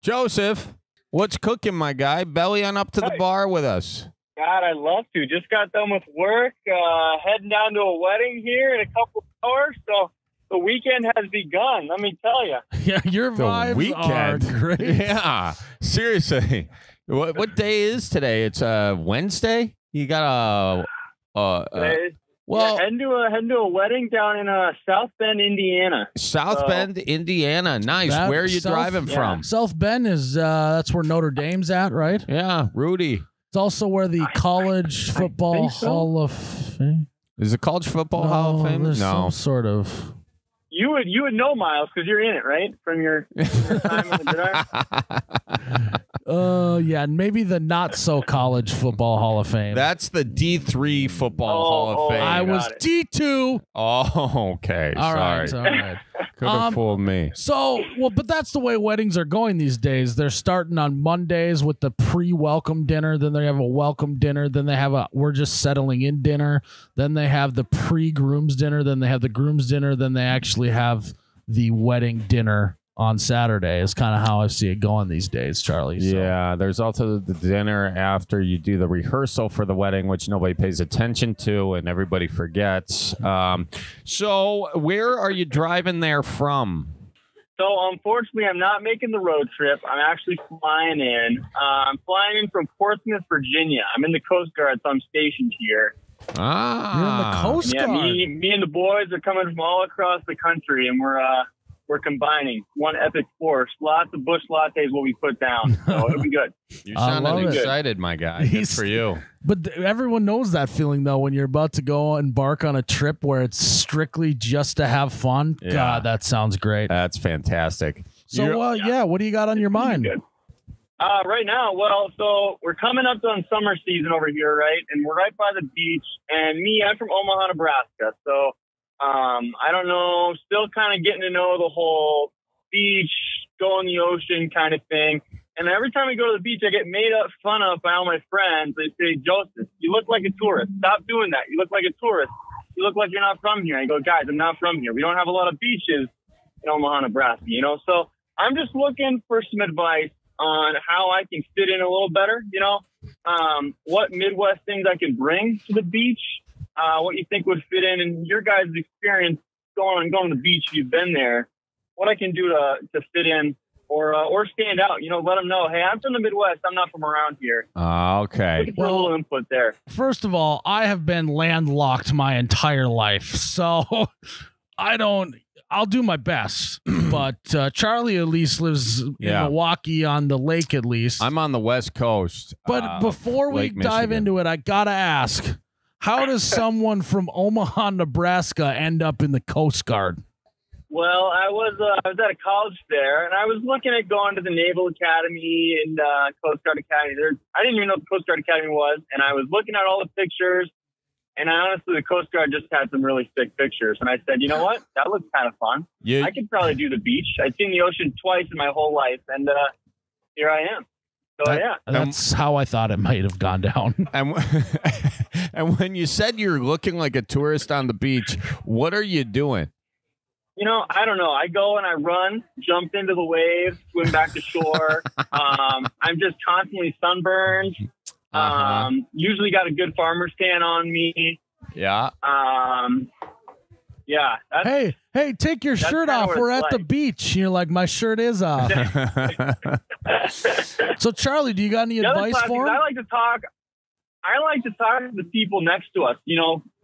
Joseph, what's cooking, my guy? Belly on up to the bar with us. God, I'd love to. Just got done with work, heading down to a wedding here in a couple of hours, so the weekend has begun, let me tell you. Yeah, your vibes are great. Yeah, seriously. What day is today? It's Wednesday? You got heading to a wedding down in South Bend, Indiana. South Bend, Indiana. Nice. Where are you driving from? South Bend is that's where Notre Dame's at, right? Yeah, Rudy. It's also where the College Football Hall of Fame. Is it College Football Hall of Fame? No, some sort of. You would know, Miles, because you're in it, right? From your time on the gridiron. Yeah, maybe the not so College Football Hall of Fame. That's the D3 Football Hall of Fame. I was D2. Oh, okay. All right. Could have fooled me. So, but that's the way weddings are going these days. They're starting on Mondays with the pre-welcome dinner. Then they have a welcome dinner. Then they have we're just settling in dinner. Then they have the pre-groom's dinner. Then they have the groom's dinner. Then they actually have the wedding dinner on Saturday is kind of how I see it going these days, Charlie. So. Yeah, there's also the dinner after you do the rehearsal for the wedding, which nobody pays attention to and everybody forgets. So where are you driving there from? So, unfortunately, I'm not making the road trip. I'm actually flying in. I'm flying in from Portsmouth, Virginia. I'm in the Coast Guard, so I'm stationed here. Ah. You're in the Coast Guard. Me and the boys are coming from all across the country, and we're combining one epic force. Lots of bush lattes will be put down, so it'll be good. You're sounding excited, my guy. Good for you. But everyone knows that feeling, though, when you're about to go embark on a trip where it's strictly just to have fun. Yeah. God, that sounds great. That's fantastic. So, what do you got on your mind? Right now, so we're coming up on summer season over here, right? And we're right by the beach. And I'm from Omaha, Nebraska, so I don't know, still kind of getting to know the whole beach, go in the ocean kind of thing. And every time we go to the beach, I get made fun of by all my friends. They say, Joseph, you look like a tourist. Stop doing that. You look like a tourist. You look like you're not from here. I go, guys, I'm not from here. We don't have a lot of beaches in Omaha, Nebraska, So I'm just looking for some advice on how I can fit in a little better, what Midwest things I can bring to the beach. What you think would fit in your guys' experience going to the beach, you've been there, what I can do to fit in or stand out, let them know, hey, I'm from the Midwest. I'm not from around here. Okay. Looking for a little input there. First of all, I have been landlocked my entire life, so I'll do my best, but Charlie at least lives in Milwaukee on the lake at least. I'm on the West Coast. But before we dive into it, I got to ask, how does someone from Omaha, Nebraska end up in the Coast Guard? Well, I was at a college there, and I was looking at going to the Naval Academy and Coast Guard Academy. I didn't even know what the Coast Guard Academy was, and I was looking at all the pictures, and honestly, the Coast Guard just had some really sick pictures. And I said, you know what? That looks kind of fun. I could probably do the beach. I've seen the ocean twice in my whole life, and here I am. So, That's how I thought it might have gone down. And when you said you're looking like a tourist on the beach, what are you doing? I don't know. I go and I run, jump into the waves, swim back to shore. I'm just constantly sunburned. Usually got a good farmer's tan on me. Yeah. Yeah. Hey, take your shirt off. We're at the beach. You're like, my shirt is off. So, Charlie, do you got any advice for him? I like to talk to the people next to us,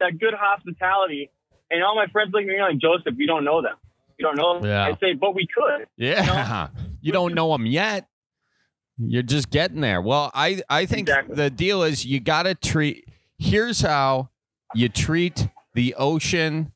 that good hospitality. And all my friends look at me like, Joseph, we don't know them. We don't know them. Yeah. I say, but we could. Yeah. You don't know them yet. You're just getting there. Well, I think the deal is you got to here's how you treat the ocean.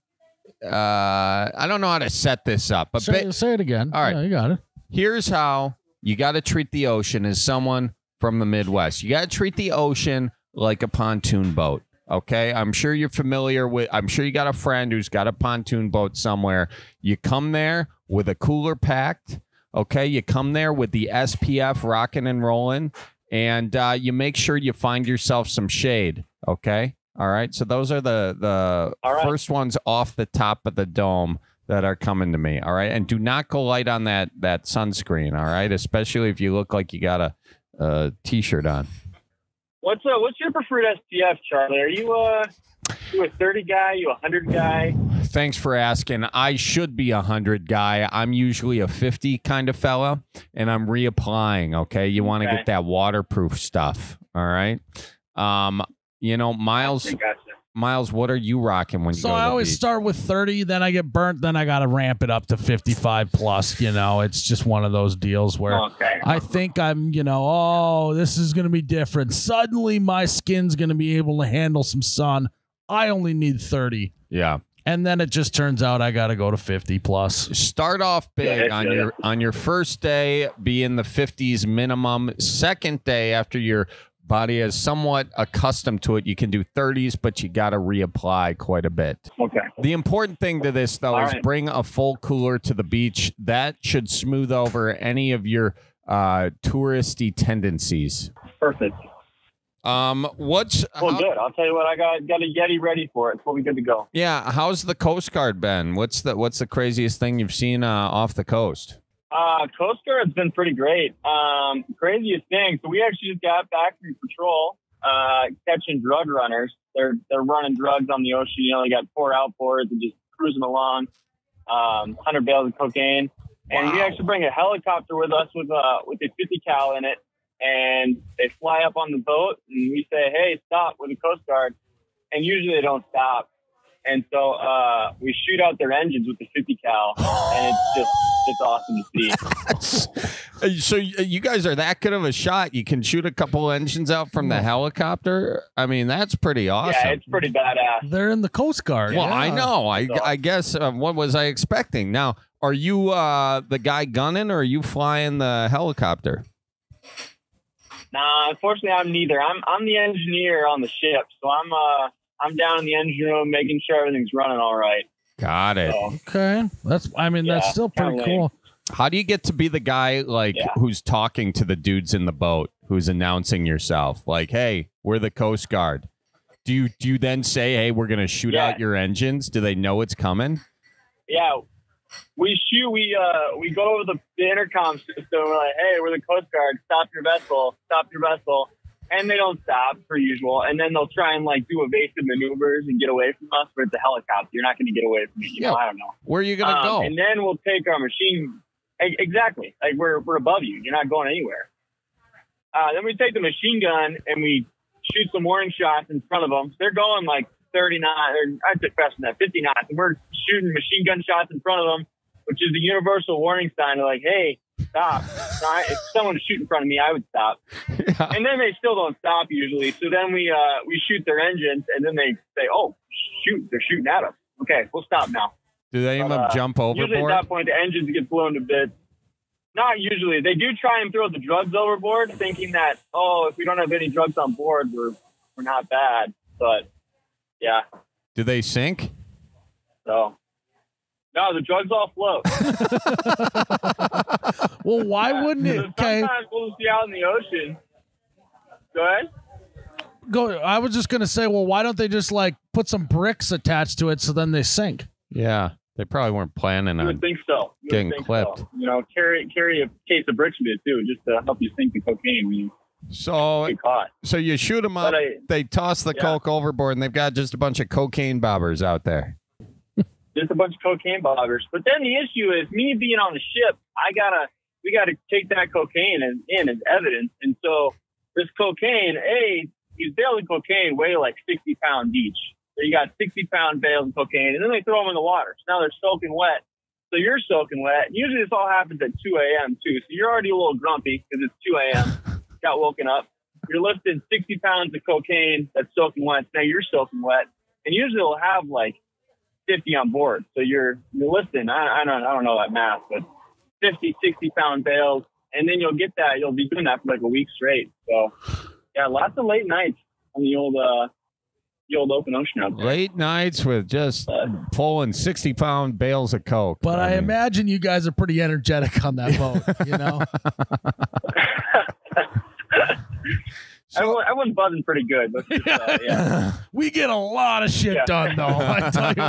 I don't know how to set this up, but say it again. All right. Yeah, you got it. Here's how you got to treat the ocean as someone from the Midwest. You got to treat the ocean like a pontoon boat. Okay, I'm sure you're familiar with, I'm sure you got a friend who's got a pontoon boat somewhere. You come there with a cooler packed. Okay, you come there with the SPF rocking and rolling, and you make sure you find yourself some shade. Okay, all right. So those are the first ones off the top of the dome. that are coming to me. All right, and do not go light on that sunscreen. All right, especially if you look like you got a t-shirt on. What's your preferred SPF, Charlie? Are you a 30 guy? You a 100 guy? Thanks for asking. I should be 100 guy. I'm usually a 50 kind of fella, and I'm reapplying. Okay, you want to get that waterproof stuff. All right. You know, Miles. Miles, what are you rocking when you go to the I always beach? start with 30, then I get burnt, then I got to ramp it up to 55 plus. You know, it's just one of those deals where I think I'm, you know, oh, this is going to be different. Suddenly my skin's going to be able to handle some sun. I only need 30. Yeah. And then it just turns out I got to go to 50 plus. Start off big on your first day, be in the 50s minimum. Second day, after your body is somewhat accustomed to it, you can do 30s, but you got to reapply quite a bit. Okay. The important thing to this, though, is bring a full cooler to the beach. That should smooth over any of your touristy tendencies. Perfect. Good. I'll tell you what, I got a Yeti ready for it. We'll be good to go. Yeah. How's the Coast Guard been? What's the craziest thing you've seen off the coast? Coast Guard's been pretty great. Craziest thing. So we actually just got back from patrol, catching drug runners. They're running drugs on the ocean. You know, they got 4 outboards and just cruising along, 100 bales of cocaine. And we actually bring a helicopter with us with a 50 cal in it. And they fly up on the boat and we say, hey, stop, with the Coast Guard. And usually they don't stop. And so we shoot out their engines with the 50 cal, and it's awesome to see. So you guys are that good of a shot? You can shoot a couple engines out from the helicopter? I mean, that's pretty awesome. Yeah, it's pretty badass. They're in the Coast Guard. Well, yeah. I know. I guess what was I expecting? Now, are you the guy gunning, or are you flying the helicopter? Nah, unfortunately, I'm neither. I'm the engineer on the ship, so I'm down in the engine room making sure everything's running all right. Got it. So, okay. That's still pretty cool. How do you get to be the guy who's talking to the dudes in the boat, who's announcing yourself? Like, hey, we're the Coast Guard. Do you then say, hey, we're going to shoot out your engines? Do they know it's coming? Yeah. We shoot, we go over the intercom system. We're like, hey, we're the Coast Guard. Stop your vessel. And they don't stop, per usual. And then they'll try and do evasive maneuvers and get away from us. But it's a helicopter. You're not going to get away from it. You know, I don't know. Where are you going to go? And then we'll take our machine. Exactly. Like we're above you. You're not going anywhere. Then we take the machine gun and we shoot some warning shots in front of them. They're going 39, or I'd say faster than that, 50 knots. And we're shooting machine gun shots in front of them, which is the universal warning sign. They're like, hey, stop. If someone was shooting in front of me, I would stop. Yeah. And then they still don't stop usually. So then we shoot their engines, and then they say, oh, shoot, they're shooting at us. Okay, we'll stop now. Do they even jump overboard? Usually at that point, the engines get blown to bits. Not usually. They do try and throw the drugs overboard, thinking that, if we don't have any drugs on board, we're not bad. But, yeah. Do they sink? So... No, the drugs all float. Well, why wouldn't it? Sometimes we'll see out in the ocean. Go ahead. I was just going to say, well, why don't they just put some bricks attached to it so then they sink? Yeah, they probably weren't planning on think so. getting clipped. So. You know, carry a case of bricks with you too, just to help you sink the cocaine when you get caught. So you shoot them up, they toss the coke overboard, and they've got just a bunch of cocaine bobbers out there. Just a bunch of cocaine bobbers. But then the issue is me being on the ship, we gotta take that cocaine in as evidence. And so this cocaine, these bales of cocaine weigh 60 pounds each. So you got 60-pound bales of cocaine, and then they throw them in the water. So now they're soaking wet. So you're soaking wet. And usually this all happens at 2 a.m. too. So you're already a little grumpy because it's 2 a.m. Got woken up. You're lifting 60 pounds of cocaine that's soaking wet. Now you're soaking wet. And usually they'll have 50 on board. So you're lifting, I don't know that math, but 50, 60-pound bales. And then you'll be doing that for a week straight. So yeah, lots of late nights on the old open ocean out there. Late nights with just pulling 60-pound bales of coke. But I imagine you guys are pretty energetic on that boat, you know? everyone's buzzing pretty good. Let's just, yeah. We get a lot of shit done, though. I tell you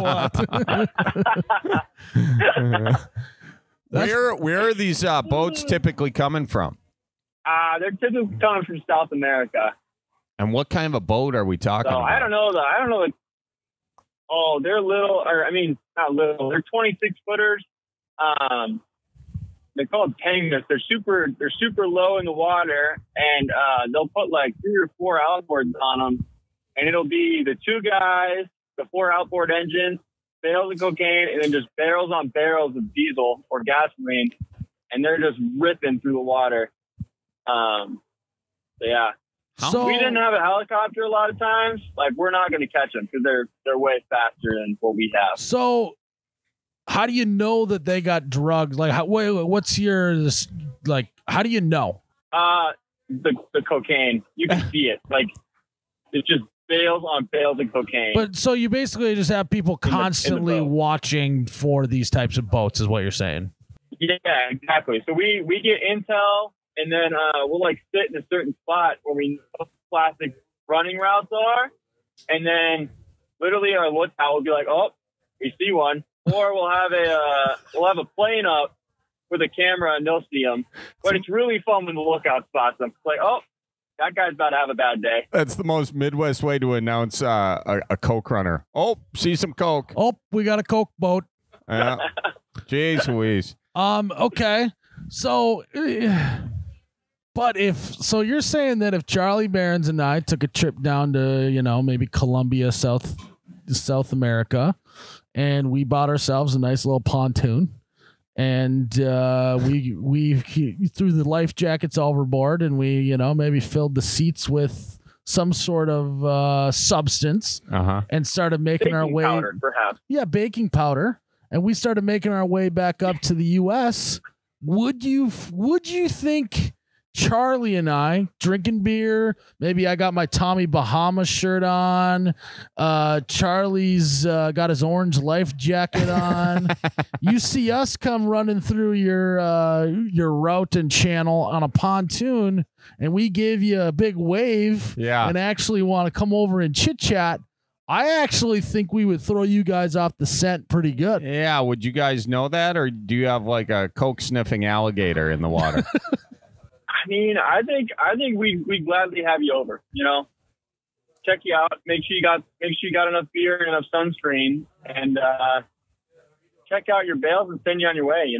what. Where are these boats typically coming from? They're typically coming from South America. And what kind of a boat are we talking about? I don't know. Oh, they're little, or I mean, not little. They're 26 footers. They're called tangas. They're super low in the water, and they'll put like 3 or 4 outboards on them, and it'll be the 2 guys, the 4 outboard engines, bales of cocaine, and then just barrels on barrels of diesel or gasoline, and they're just ripping through the water. Yeah. So we didn't have a helicopter a lot of times. Like, we're not going to catch them because they're way faster than what we have. So how do you know that they got drugs? Like, what's your, like, how do you know? The cocaine. You can see it. Like, it's just bales on bales of cocaine. But so you basically just have people constantly watching for these types of boats is what you're saying. Yeah, exactly. So we get intel, and then we'll like sit in a certain spot where we know what classic running routes are, and then literally our lookout will be like, "Oh, we see one," or we'll have a plane up with a camera and they'll see them. But it's really fun when the lookout spots them. It's like, "Oh, that guy's about to have a bad day." That's the most Midwest way to announce a coke runner. Oh, see some coke. Oh, we got a coke boat. Yeah. Jeez Louise. Okay. So, but so you're saying that if Charlie Berens and I took a trip down to, maybe Colombia, South America, and we bought ourselves a nice little pontoon, and we threw the life jackets overboard, and we, maybe filled the seats with some sort of substance, and started making our way. Powder, perhaps. Yeah, baking powder. And we started making our way back up to the U.S. Would you think Charlie and I drinking beer? Maybe I got my Tommy Bahama shirt on. Charlie's got his orange life jacket on. You see us come running through your route and channel on a pontoon, and we give you a big wave. Yeah. And actually want to come over and chit chat. I actually think we would throw you guys off the scent pretty good. Yeah, would you guys know that, or do you have like a coke sniffing alligator in the water? I mean, I think we'd gladly have you over. Check you out. Make sure you got enough beer and enough sunscreen, and check out your bales and send you on your way.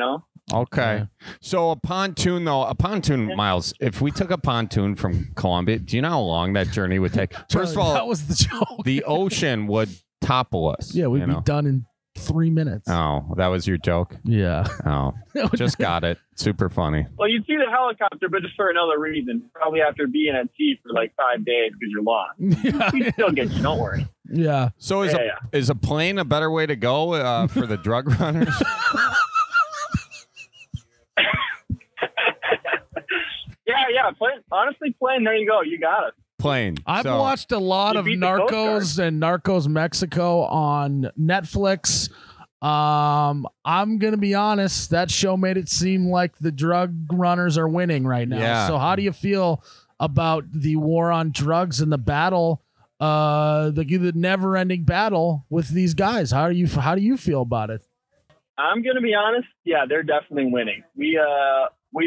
Okay. Yeah. So a pontoon, Miles, if we took a pontoon from Colombia, do you know how long that journey would take? First of all, that was the joke. The ocean would topple us. Yeah, we'd be done in 3 minutes. Oh, that was your joke? Yeah. Oh, just got it. Super funny. Well, you'd see the helicopter, but just for another reason. Probably after being at sea for like 5 days because you're lost. We still get you. Don't worry. Yeah. So is a plane a better way to go for the drug runners? Yeah. Honestly, plane. There you go. You got it. Plane. I've watched a lot of Narcos and Narcos Mexico on Netflix. I'm gonna be honest. That show made it seem like the drug runners are winning right now. Yeah. So how do you feel about the war on drugs and the battle, the never-ending battle with these guys? How do you feel about it? I'm gonna be honest. Yeah, they're definitely winning. We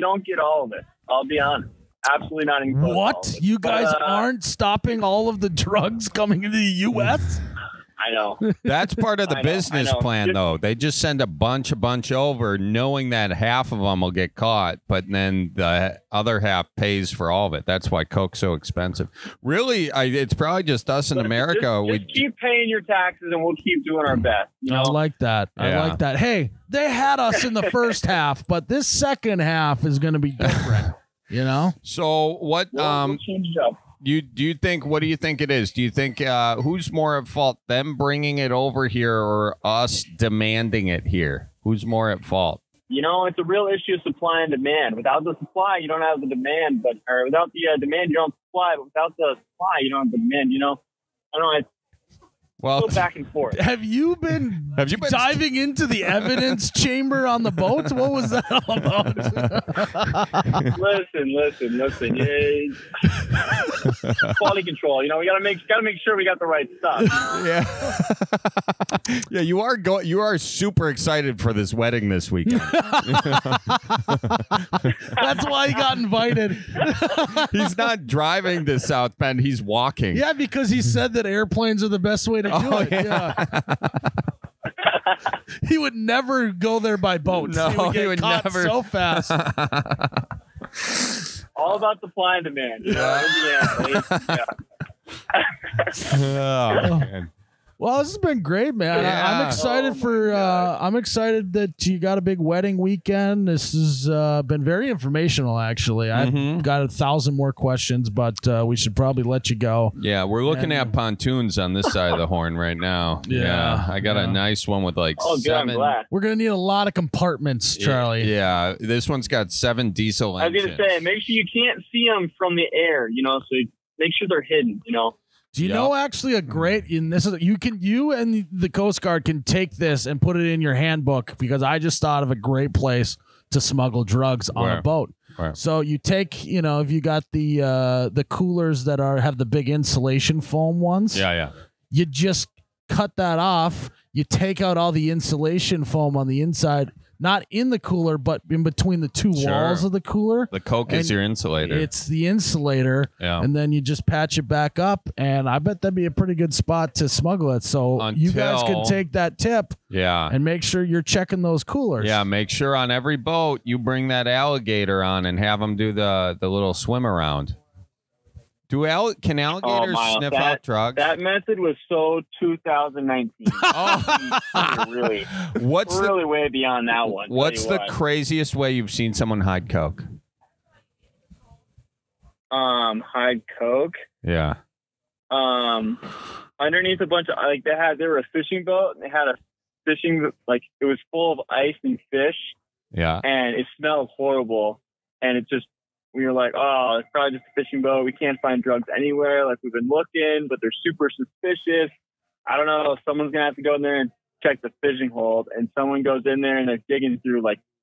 don't get all of it. I'll be honest. Absolutely not even close. What? You guys aren't stopping all of the drugs coming into the U.S.? I know. That's part of the business plan, though. They just send a bunch over, knowing that half of them will get caught, but then the other half pays for all of it. That's why coke's so expensive. Really, it's probably just us in America. Just keep paying your taxes, and we'll keep doing our best. I like that. Yeah. I like that. Hey, they had us in the first half, but this second half is going to be different. So what? We'll change it up. Do you think? What do you think it is? Do you think who's more at fault? Them bringing it over here, or us demanding it here? Who's more at fault? It's a real issue of supply and demand. Without the supply, you don't have the demand. Or without the demand, you don't have supply. But without the supply, you don't have the demand. I don't know. Well, go back and forth. Have you been diving into the evidence chamber on the boat? What was that all about? listen. Yeah. Quality control. You know, we gotta make sure we got the right stuff. Yeah. Yeah, you are super excited for this wedding this weekend. That's why he got invited. He's not driving to South Bend, he's walking. Yeah, because he said that airplanes are the best way to do it. Yeah. He would never go there by boat. No, he would get caught never. so fast. All about supply and demand. You know? Yeah. Oh, man. Well, this has been great, man. Yeah. I'm excited I'm excited that you got a big wedding weekend. This has been very informational, actually. I've got 1,000 more questions, but we should probably let you go. Yeah, we're looking at pontoons on this side of the horn right now. Yeah. I got a nice one with like Oh, good. I'm 7. glad. We're gonna need a lot of compartments, Charlie. Yeah, this one's got 7 diesel I was engines. gonna say, make sure you can't see them from the air. You know, so make sure they're hidden. You know. Do you know actually a great and this is you and the Coast Guard can take this and put it in your handbook, because I just thought of a great place to smuggle drugs on a boat. Where? So you take, if you got the coolers that have the big insulation foam ones. Yeah. You just cut that off. You take out all the insulation foam on the inside, not in the cooler, but in between the two walls of the cooler. The Coke is your insulator. It's the insulator, and then you just patch it back up, and I bet that'd be a pretty good spot to smuggle it. So you guys can take that tip, and make sure you're checking those coolers. Yeah, make sure on every boat you bring that alligator on and have them do the little swim around. Can alligators sniff out drugs? That method was so 2019. Really way beyond that one. What's the craziest way you've seen someone hide coke? Hide coke? Yeah. Underneath a bunch of they were a fishing boat, and they had a fishing it was full of ice and fish. Yeah. And it smelled horrible, and it just. We were like, oh, it's probably just a fishing boat. We can't find drugs anywhere. Like, we've been looking, but they're super suspicious. I don't know. Someone's going to have to go in there and check the fishing hold. And someone goes in there and they're digging through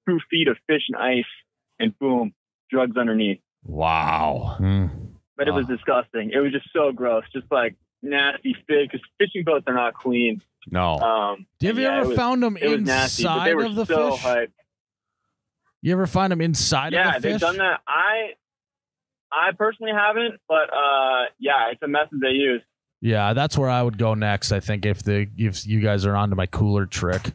2 feet of fish and ice, and boom, drugs underneath. Wow. But it was disgusting. It was just so gross. Just nasty fish, because fishing boats are not clean. No. Have you ever found them inside of the fish? Hyped. You ever find them inside of the fish? Yeah, they've done that. I personally haven't, but it's a method they use. Yeah, that's where I would go next, I think, if you guys are onto my cooler trick.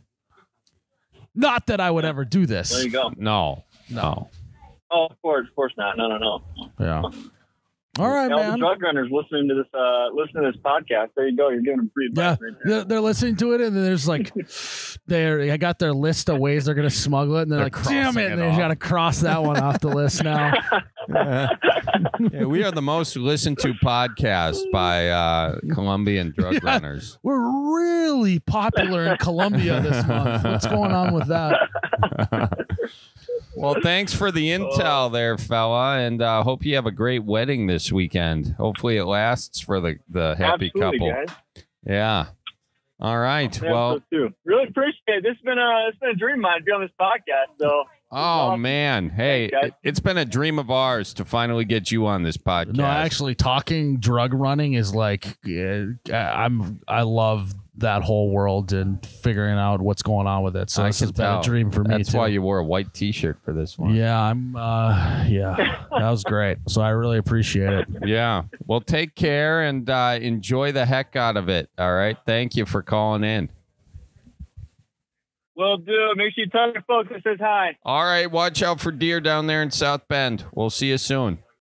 Not that I would ever do this. There you go. No. Oh, of course not. No. Yeah. All right, man. All the drug runners listening to this podcast. There you go. You're giving them free advice. Yeah, they're listening to it, and then there's I got their list of ways they're gonna smuggle it, and they're like, damn it, and they got to cross that one off the list now. Yeah, we are the most listened to podcast by Colombian drug runners. We're really popular in Colombia this month. What's going on with that? Well, thanks for the intel there, fella, and hope you have a great wedding this weekend. Hopefully it lasts for the happy Absolutely, couple. Guys. Yeah. All right. Yeah, well, so really appreciate it. It's been a dream of mine to be on this podcast. So. Oh, man. Hey, it's been a dream of ours to finally get you on this podcast. No, actually, talking drug running is I love that whole world and figuring out what's going on with it. So this has been a dream for me. That's why you wore a white T-shirt for this one. Yeah, that was great. So I really appreciate it. Yeah. Well, take care and enjoy the heck out of it. All right. Thank you for calling in. Will do. Make sure you tell your folks that says hi. All right. Watch out for deer down there in South Bend. We'll see you soon.